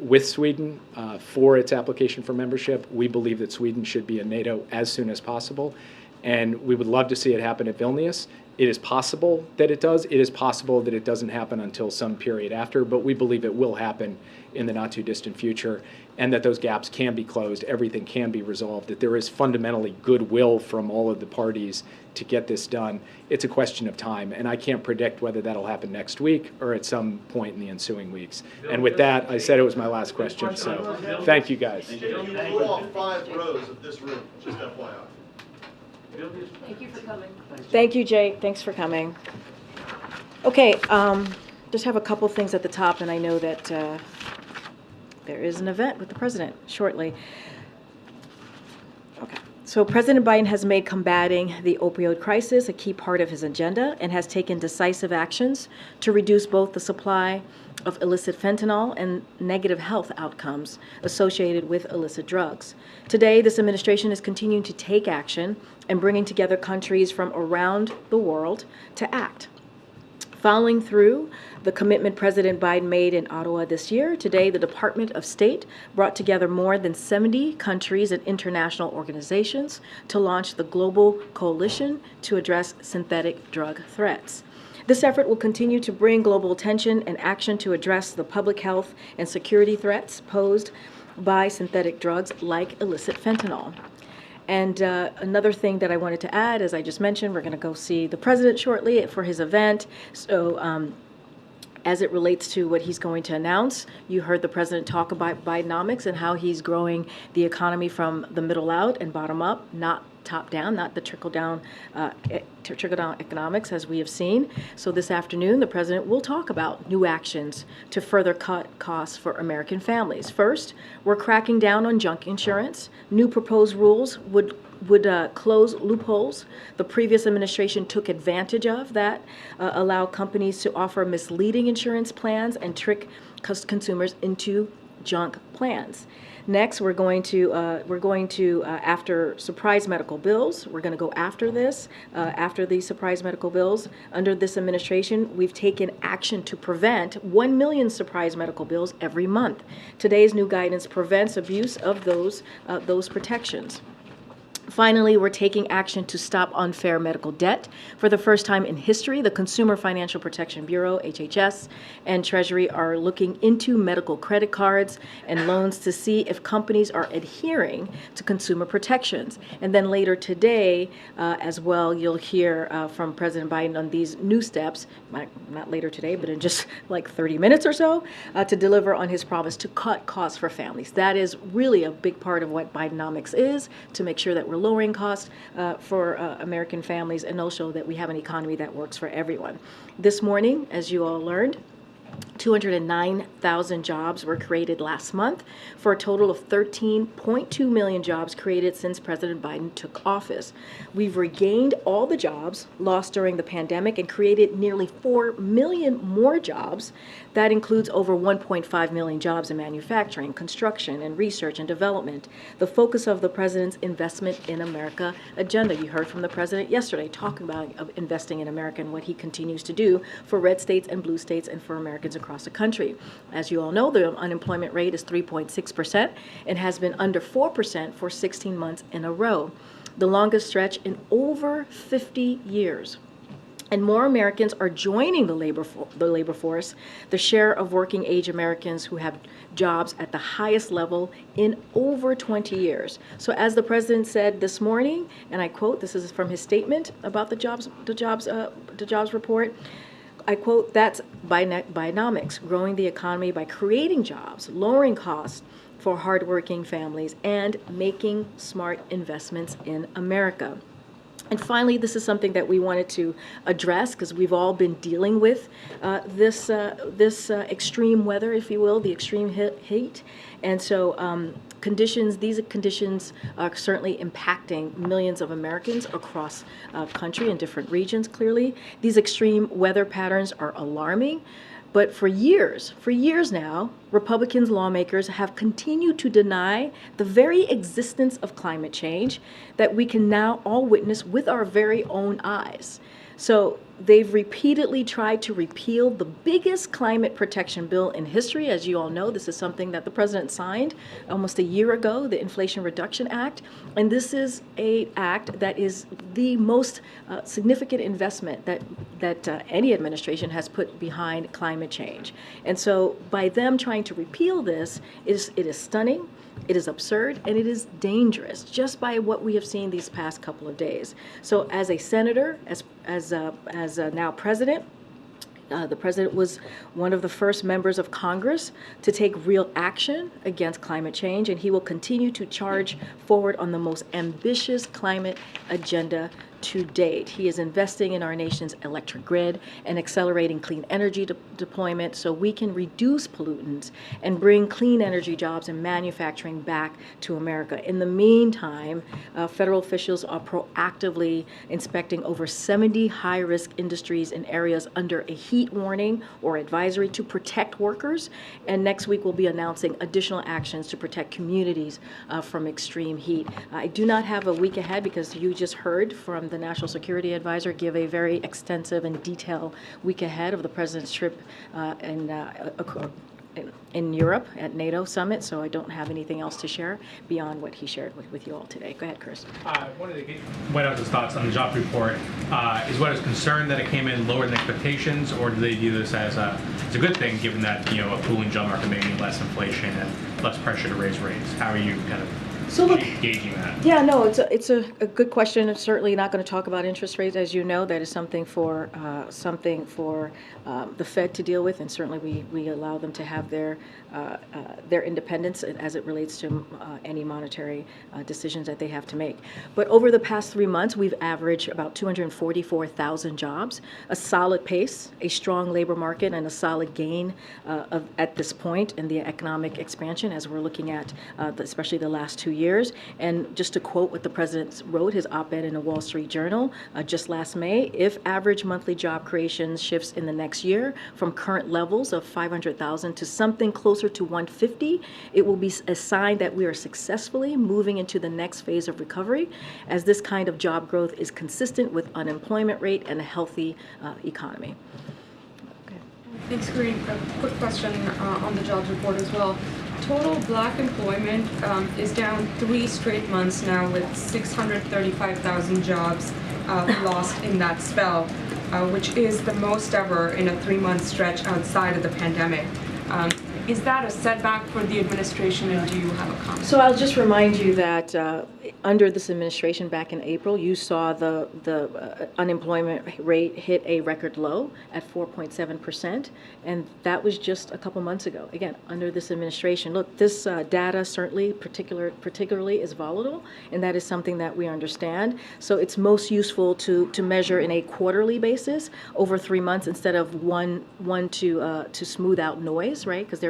with Sweden for its application for membership. We believe that Sweden should be in NATO as soon as possible, and we would love to see it happen at Vilnius. It is possible that it does. It is possible that it doesn't happen until some period after, but we believe it will happen in the not too distant future, and that those gaps can be closed, everything can be resolved, that there is fundamentally goodwill from all of the parties to get this done. It's a question of time, and I can't predict whether that'll happen next week or at some point in the ensuing weeks. And with that, I said it was my last question, so thank you guys. You blew off 5 rows of this room, just FYI. Thank you for coming. Thank you, Jake. Thanks for coming. Okay, just have a couple things at the top, and I know that there is an event with the president shortly. Okay. So President Biden has made combating the opioid crisis a key part of his agenda and has taken decisive actions to reduce both the supply of illicit fentanyl and negative health outcomes associated with illicit drugs. Today, this administration is continuing to take action and bringing together countries from around the world to act. Following through the commitment President Biden made in Ottawa this year, today the Department of State brought together more than 70 countries and international organizations to launch the Global Coalition to Address Synthetic Drug Threats. This effort will continue to bring global attention and action to address the public health and security threats posed by synthetic drugs like illicit fentanyl. And another thing that I wanted to add, as I just mentioned, we're going to go see the president shortly for his event. So as it relates to what he's going to announce, you heard the president talk about Bidenomics and how he's growing the economy from the middle out and bottom up, not top down, not the trickle-down economics as we have seen. So this afternoon, the president will talk about new actions to further cut costs for American families. First, we're cracking down on junk insurance. New proposed rules would close loopholes the previous administration took advantage of that allow companies to offer misleading insurance plans and trick consumers into junk plans. Next, we're going to after surprise medical bills. We're going to go after this, after these surprise medical bills. Under this administration, we've taken action to prevent 1 million surprise medical bills every month. Today's new guidance prevents abuse of those protections. Finally, we're taking action to stop unfair medical debt. For the first time in history, the Consumer Financial Protection Bureau, HHS, and Treasury are looking into medical credit cards and loans to see if companies are adhering to consumer protections. And then later today, as well, you'll hear from President Biden on these new steps, not later today, but in just like 30 minutes or so, to deliver on his promise to cut costs for families. That is really a big part of what Bidenomics is, to make sure that we're lowering costs for American families and also that we have an economy that works for everyone. This morning, as you all learned, 209,000 jobs were created last month for a total of 13.2 million jobs created since President Biden took office. We've regained all the jobs lost during the pandemic and created nearly 4 million more jobs. That includes over 1.5 million jobs in manufacturing, construction, and research and development. The focus of the president's Investment in America agenda. You heard from the president yesterday talking about investing in America and what he continues to do for red states and blue states and for Americans across the country. As you all know, the unemployment rate is 3.6% and has been under 4% for 16 months in a row, the longest stretch in over 50 years. And more Americans are joining the labor force, the share of working age Americans who have jobs at the highest level in over 20 years. So as the president said this morning, and I quote, this is from his statement about the jobs report, I quote, that's Bidenomics, growing the economy by creating jobs, lowering costs for hardworking families, and making smart investments in America. And finally, this is something that we wanted to address because we've all been dealing with this extreme weather, if you will, the extreme heat. And so these conditions are certainly impacting millions of Americans across country in different regions, clearly. These extreme weather patterns are alarming. But for years now, Republican lawmakers have continued to deny the very existence of climate change that we can now all witness with our very own eyes. So they've repeatedly tried to repeal the biggest climate protection bill in history. As you all know, this is something that the president signed almost a year ago, the Inflation Reduction Act. And this is an act that is the most significant investment that any administration has put behind climate change. And so by them trying to repeal this, it is stunning. It is absurd, and it is dangerous, just by what we have seen these past couple of days. So as a senator, as now president, the president was one of the first members of Congress to take real action against climate change, and he will continue to charge forward on the most ambitious climate agenda to date. He is investing in our nation's electric grid and accelerating clean energy deployment so we can reduce pollutants and bring clean energy jobs and manufacturing back to America. In the meantime, federal officials are proactively inspecting over 70 high-risk industries in areas under a heat warning or advisory to protect workers. And next week, we'll be announcing additional actions to protect communities from extreme heat. I do not have a week ahead because you just heard from the National Security Advisor give a very extensive and detailed week ahead of the president's trip in Europe at NATO summit, so I don't have anything else to share beyond what he shared with you all today. Go ahead, Chris. Wanted to get White House's thoughts on the jobs report. Is White House concerned that it came in lower than expectations, or do they view this as a good thing, given that a cooling job market may mean less inflation and less pressure to raise rates? How are you kind of gauging that? Yeah, no, it's a good question. It's certainly not going to talk about interest rates, as you know. That is something for the Fed to deal with, and certainly we allow them to have their independence as it relates to any monetary decisions that they have to make. But over the past 3 months, we've averaged about 244,000 jobs, a solid pace, a strong labor market, and a solid gain at this point in the economic expansion as we're looking at especially the last 2 years. And just to quote what the president wrote, his op-ed in the Wall Street Journal just last May, if average monthly job creation shifts in the next year from current levels of 500,000 to something closer to 150, it will be a sign that we are successfully moving into the next phase of recovery, as this kind of job growth is consistent with unemployment rate and a healthy economy. Thanks, Karine. A quick question on the jobs report as well. Total black employment is down 3 straight months now, with 635,000 jobs lost in that spell, which is the most ever in a 3-month stretch outside of the pandemic. Is that a setback for the administration, and do you have a comment? So I'll just remind you that under this administration back in April, you saw the unemployment rate hit a record low at 4.7%, and that was just a couple months ago. Again, under this administration. Look, this data certainly particularly is volatile, and that is something that we understand. So it's most useful to measure in a quarterly basis over 3 months instead of one to smooth out noise, right? Because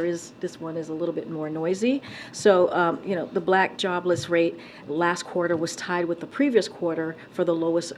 this one is a little bit more noisy. So the black jobless rate last quarter was tied with the previous quarter for the lowest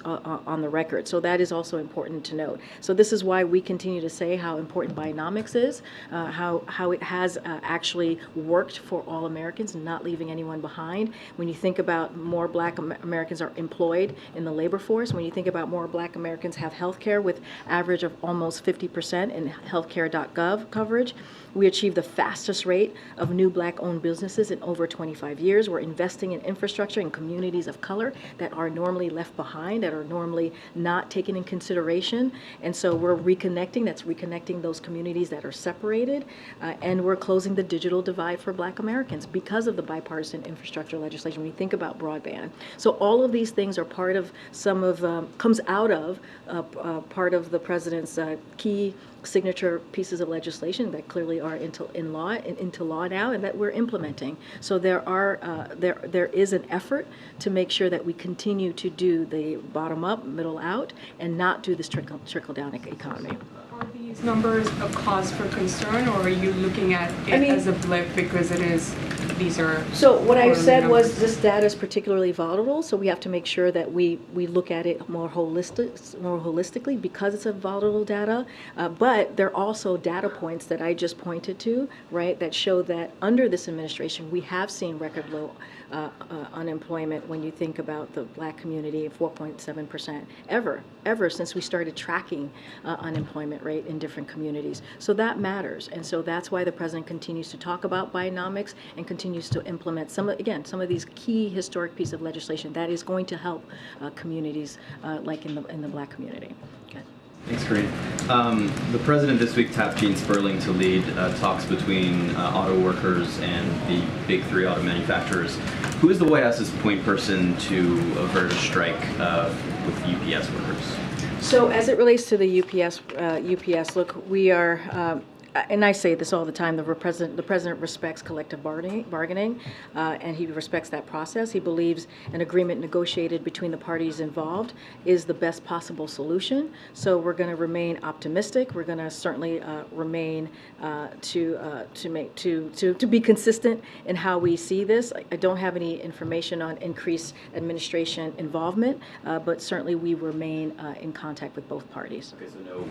on the record. So that is also important to note. So this is why we continue to say how important Bidenomics is, how it has actually worked for all Americans, not leaving anyone behind. When you think about more black Americans are employed in the labor force, when you think about more black Americans have health care with average of almost 50% in healthcare.gov coverage, we achieved the fastest rate of new black-owned businesses in over 25 years. We're investing in infrastructure in communities of color that are normally left behind, that are normally not taken in consideration. And so we're reconnecting, that's reconnecting those communities that are separated. And we're closing the digital divide for black Americans because of the bipartisan infrastructure legislation. When you think about broadband. So all of these things are part of comes out of part of the president's key signature pieces of legislation that clearly are into law now, and that we're implementing. So there is an effort to make sure that we continue to do the bottom up, middle out, and not do this trickle down economy. Are these numbers a cause for concern, or are you looking at it as a blip because these are? So what I said was this data is particularly volatile, so we have to make sure that we look at it more holistically because it's a volatile data. But there are also data points that I just pointed to, right, that show that under this administration we have seen record low unemployment when you think about the black community, 4.7% ever since we started tracking unemployment rate in different communities. So that matters, and so that's why the president continues to talk about Bidenomics and continues to implement some of these key historic pieces of legislation that is going to help communities like in the black community. Okay. Thanks, Karine. The president this week tapped Gene Sperling to lead talks between auto workers and the big 3 auto manufacturers. Who is the White House's point person to avert a strike with UPS workers? So as it relates to the UPS, look, we are. And I say this all the time, the president respects collective bargaining, and he respects that process. He believes an agreement negotiated between the parties involved is the best possible solution. So we're going to remain optimistic. We're going to certainly remain to be consistent in how we see this. I don't have any information on increased administration involvement, but certainly we remain in contact with both parties. Okay, so no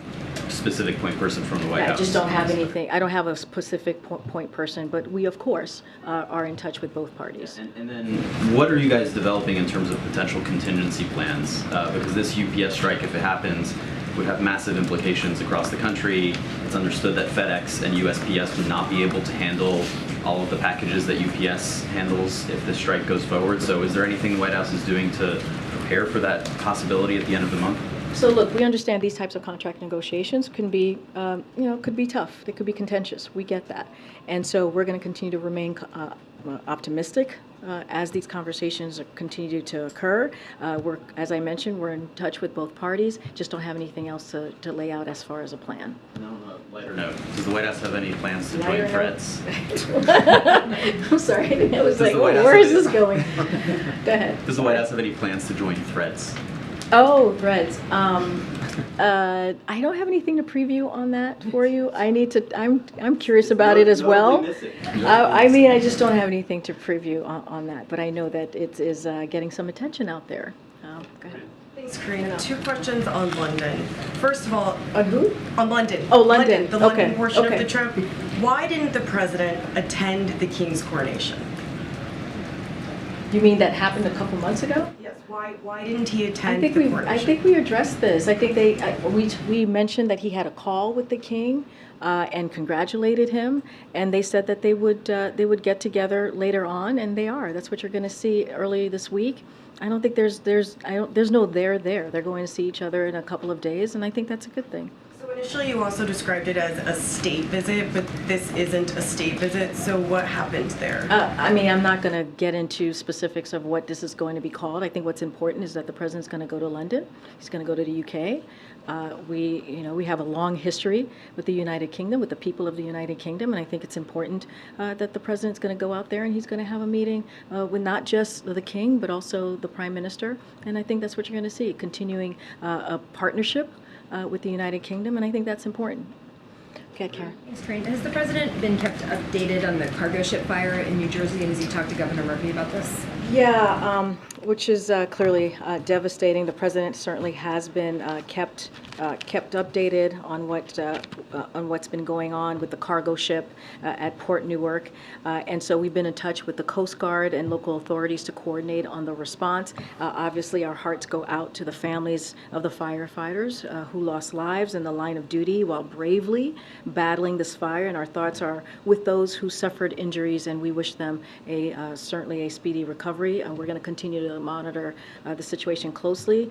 specific point person from the White House. I just don't have anything. I don't have a specific point person, but we, of course, are in touch with both parties. And then, what are you guys developing in terms of potential contingency plans? Because this UPS strike, if it happens, would have massive implications across the country. It's understood that FedEx and USPS would not be able to handle all of the packages that UPS handles if the strike goes forward. So is there anything the White House is doing to prepare for that possibility at the end of the month? So look, we understand these types of contract negotiations can be, could be tough. They could be contentious. We get that. And so we're going to continue to remain optimistic as these conversations continue to occur. As I mentioned, we're in touch with both parties. Just don't have anything else to lay out as far as a plan. No, on a lighter note, does the White House have any plans to join Threads? I'm sorry. I was like, where is this going? Go ahead. Does the White House have any plans to join Threads? Oh, Threads. I don't have anything to preview on that for you. I need to. I'm curious about it as well. I mean, I just don't have anything to preview on that. But I know that it is getting some attention out there. Go ahead. Thanks, Karine. 2 questions on London. First of all, on who? On London. Oh, London. The London Okay. portion Okay. of the trip. Why didn't the president attend the King's coronation? You mean that happened a couple months ago? Yes. Why didn't he attend I think the we coronation? addressed this. I think we mentioned that he had a call with the king and congratulated him, and they said that they would get together later on, and they are. That's what you're going to see early this week. I don't think there's no there. They're going to see each other in a couple of days, and I think that's a good thing. So initially you also described it as a state visit, but this isn't a state visit, so what happened there? I mean, I'm not going to get into specifics of what this is going to be called. I think what's important is that the president's going to go to London. He's going to go to the UK. We have a long history with the United Kingdom, with the people of the United Kingdom, and I think it's important that the president's going to go out there and he's going to have a meeting with not just the king, but also the prime minister. And I think that's what you're going to see, continuing a partnership with the United Kingdom, and I think that's important. Okay, Karen. Thanks, Karine. Has the president been kept updated on the cargo ship fire in New Jersey, and has he talked to Governor Murphy about this? Yeah, which is clearly devastating. The president certainly has been kept updated on what's been going on with the cargo ship at Port Newark, and so we've been in touch with the Coast Guard and local authorities to coordinate on the response. Obviously, our hearts go out to the families of the firefighters who lost lives in the line of duty while bravely battling this fire, and our thoughts are with those who suffered injuries, and we wish them certainly a speedy recovery. We're going to continue to monitor the situation closely,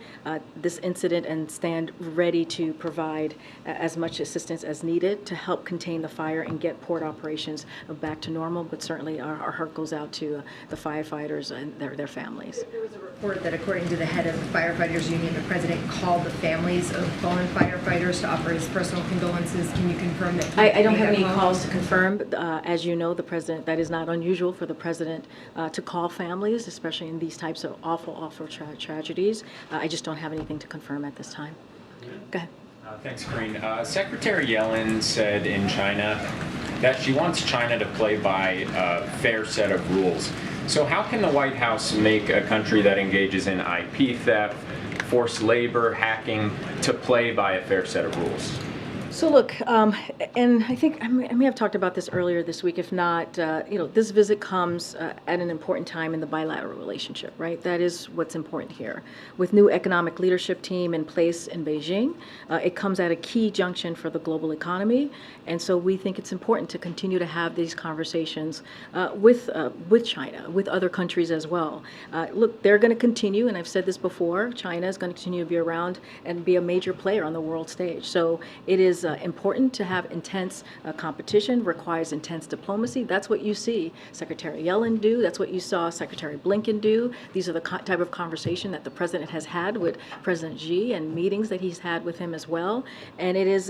this incident, and stand ready to provide as much assistance as needed to help contain the fire and get port operations back to normal. But certainly our heart goes out to the firefighters and their families. There was a report that according to the head of the Firefighters Union, the president called the families of fallen firefighters to offer his personal condolences. Can you confirm that? I don't have any calls to confirm. But, as you know, the president, that is not unusual for the president to call families, especially in these types of awful tragedies. I just don't have anything to confirm at this time. Go ahead. Thanks, Karine. Secretary Yellen said in China that she wants China to play by a fair set of rules. So how can the White House make a country that engages in IP theft, forced labor, hacking, to play by a fair set of rules? So look, and I think I may have talked about this earlier this week. If not, this visit comes at an important time in the bilateral relationship, right? That is what's important here. With new economic leadership team in place in Beijing, it comes at a key junction for the global economy, and so we think it's important to continue to have these conversations with China, with other countries as well. Look, they're going to continue, and I've said this before. China is going to continue to be around and be a major player on the world stage. So it is important to have intense competition, requires intense diplomacy. That's what you see Secretary Yellen do. That's what you saw Secretary Blinken do. These are the type of conversation that the president has had with President Xi and meetings that he's had with him as well. And it is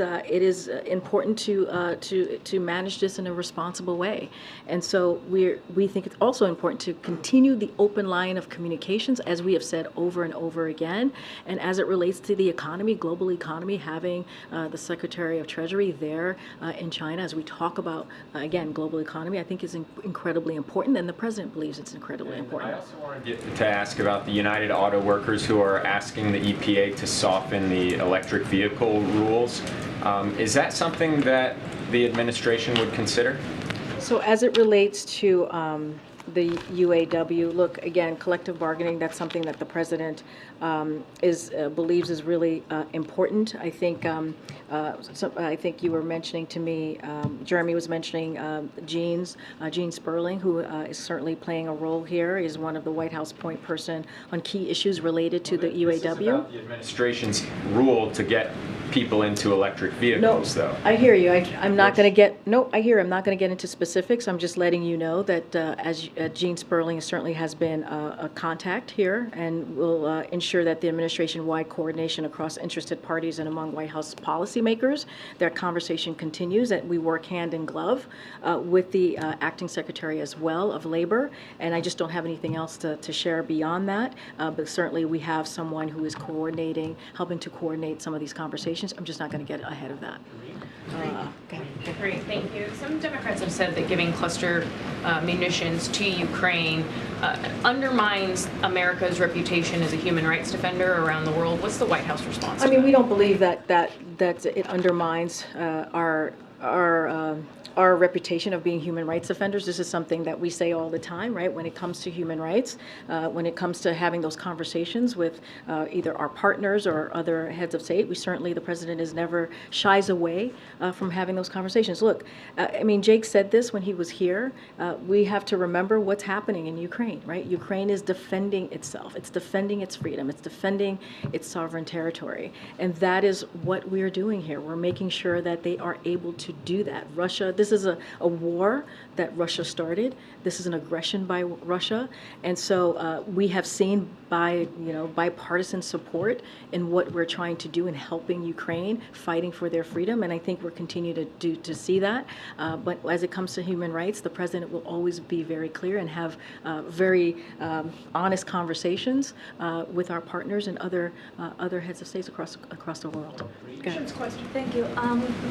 important to manage this in a responsible way. And so we think it's also important to continue the open line of communications, as we have said over and over again. And as it relates to the economy, global economy, having the Secretary Secretary of Treasury there in China as we talk about, again, global economy, I think is incredibly important, and the President believes it's incredibly important. I also wanted to ask about the United Auto Workers who are asking the EPA to soften the electric vehicle rules. Is that something that the administration would consider? So as it relates to the UAW, look, again, collective bargaining, that's something that the President believes is really important. I think I think you were mentioning to me, Jeremy was mentioning Gene Sperling, who is certainly playing a role here, is one of the White House point person on key issues related to the UAW. This is about the administration's rule to get people into electric vehicles, though. I hear you. I'm not going to get, I'm not going to get into specifics. I'm just letting you know that as Gene Sperling certainly has been a contact here and will ensure that the administration-wide coordination across interested parties and among White House policymakers, that conversation continues, that we work hand in glove with the acting secretary as well of labor. And I just don't have anything else to share beyond that. But certainly we have someone who is coordinating, helping to coordinate some of these conversations. I'm just not going to get ahead of that. Great, thank you. Some Democrats have said that giving cluster munitions to Ukraine undermines America's reputation as a human rights defender around the world. What's the White House response? I mean, we don't believe that it undermines our reputation of being human rights defenders. This is something that we say all the time, right? When it comes to human rights, when it comes to having those conversations with either our partners or other heads of state, the President is never shies away from having those conversations. Look, I mean, Jake said this when he was here. We have to remember what's happening in Ukraine, right? Ukraine is defending itself. It's defending its freedom. It's defending its sovereign territory. And that is what we are doing here. We're making sure that they are able to do that. This is a war that Russia started. This is an aggression by Russia. And so we have seen bipartisan support in what we're trying to do in helping Ukraine, fighting for their freedom. And I think we're continuing to see that. But as it comes to human rights, the President will always be very clear and have very honest conversations with our partners and other heads of states across the world. Thank you.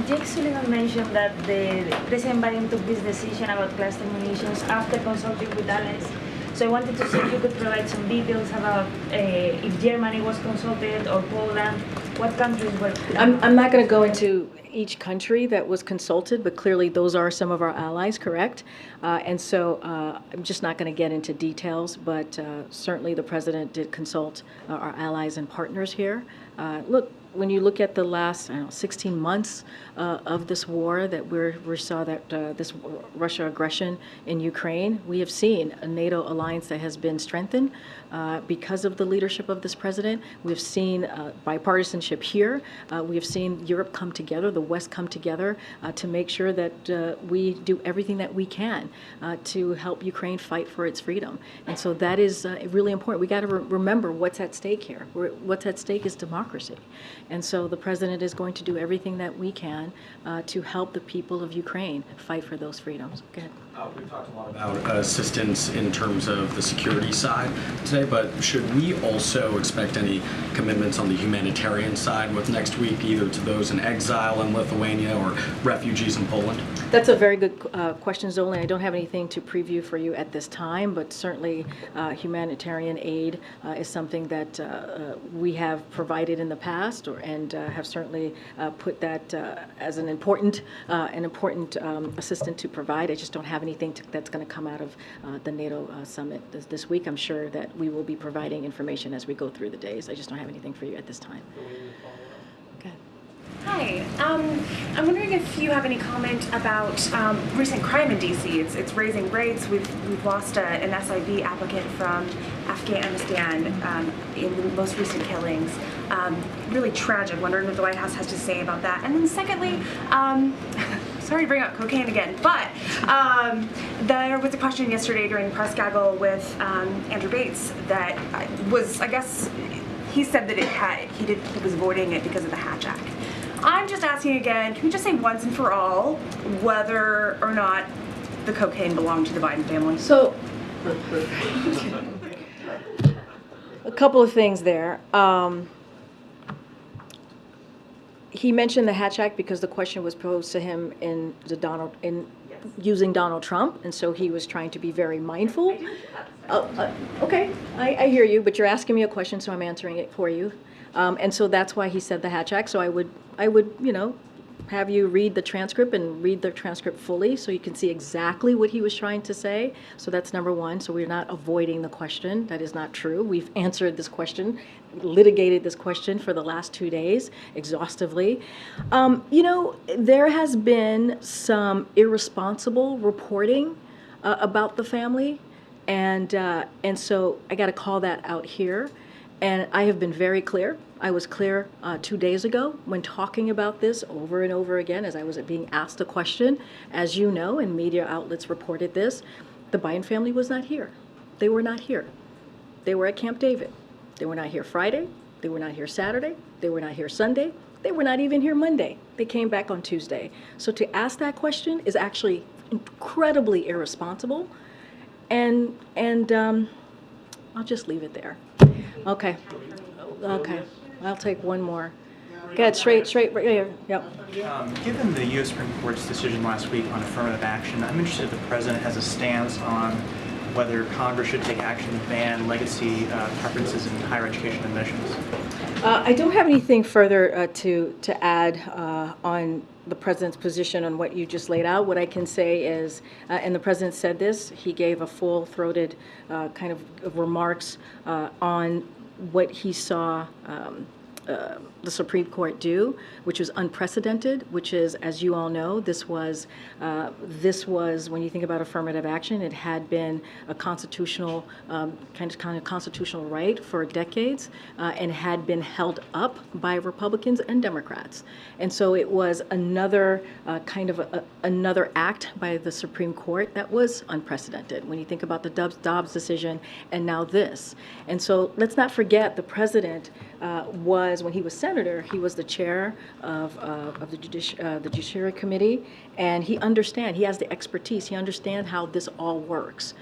Jake Sullivan mentioned that the President Biden took this decision about cluster munitions after consulting with allies. So I wanted to see if you could provide some details about if Germany was consulted or Poland, what countries were. I'm not going to go into each country that was consulted, but clearly those are some of our allies, correct? And so I'm just not going to get into details, but certainly the President did consult our allies and partners here. Look, when you look at the last 16 months of this war that we saw that this Russia aggression in Ukraine, we have seen a NATO alliance that has been strengthened because of the leadership of this President. We have seen bipartisanship here. We have seen Europe come together, the West come together to make sure that we do everything that we can to help Ukraine fight for its freedom. And so that is really important. We got to remember what's at stake here. What's at stake is democracy. And so the President is going to do everything that we can to help the people of Ukraine fight for those freedoms. Go ahead. We've talked a lot about assistance in terms of the security side today, but should we also expect any commitments on the humanitarian side with next week, either to those in exile in Lithuania or refugees in Poland? That's a very good question, Zolan. I don't have anything to preview for you at this time, but certainly humanitarian aid is something that we have provided in the past and have certainly put that as an important assistant to provide. I just don't have anything that's going to come out of the NATO summit this week. I'm sure that we will be providing information as we go through the days. I just don't have anything for you at this time. Okay. Hi. I'm wondering if you have any comment about recent crime in D.C. It's raising rates. We've lost an SIV applicant from Afghanistan in the most recent killings. Really tragic. Wondering what the White House has to say about that. And then secondly, sorry to bring up cocaine again, but there was a question yesterday during the press gaggle with Andrew Bates that was, I guess, he said that he was avoiding it because of the Hatch Act. I'm just asking again, can we just say once and for all whether or not the cocaine belonged to the Biden family? So, a couple of things there. he mentioned the Hatch Act because the question was posed to him using Donald Trump, and so he was trying to be very mindful. Okay, I hear you, but you're asking me a question, so I'm answering it for you. And so that's why he said the Hatch Act. So I would, have you read the transcript and read the transcript fully so you can see exactly what he was trying to say. So that's number one. So we're not avoiding the question. That is not true. We've answered this question, litigated this question for the last 2 days exhaustively. There has been some irresponsible reporting about the family. And so I got to call that out here. And I have been very clear. I was clear 2 days ago when talking about this over and over again as I was being asked a question. As you know, and media outlets reported this, the Biden family was not here. They were not here. They were at Camp David. They were not here Friday. They were not here Saturday. They were not here Sunday. They were not even here Monday. They came back on Tuesday. So to ask that question is actually incredibly irresponsible. And I'll just leave it there. Okay. I'll take one more. Go ahead, straight right here. Yep. Given the U.S. Supreme Court's decision last week on affirmative action, I'm interested if the president has a stance on whether Congress should take action to ban legacy preferences in higher education admissions. I don't have anything further to add on the president's position on what you just laid out. What I can say is, and the president said this, he gave a full-throated kind of remarks on what he saw the Supreme Court do, which was unprecedented, which is, as you all know, this was when you think about affirmative action, it had been a constitutional kind of constitutional right for decades, and had been held up by Republicans and Democrats, and so it was another another act by the Supreme Court that was unprecedented. When you think about the Dobbs decision, and now this, and so let's not forget the president was, when he was senator, he was the chair of the Judiciary Committee, and he has the expertise, he understands how this all works.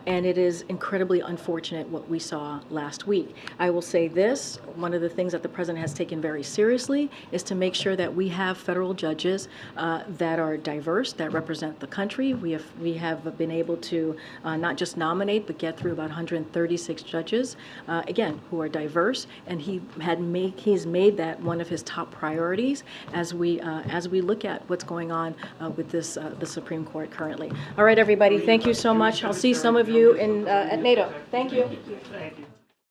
And it is incredibly unfortunate what we saw last week. I will say this, one of the things that the president has taken very seriously is to make sure that we have federal judges that are diverse, that represent the country. We have been able to not just nominate, but get through about 136 judges, again, who are diverse, and he's made that one of his top priorities as we look at what's going on with the Supreme Court currently. All right, everybody, thank you so much. I'll see some of you at NATO. Thank you.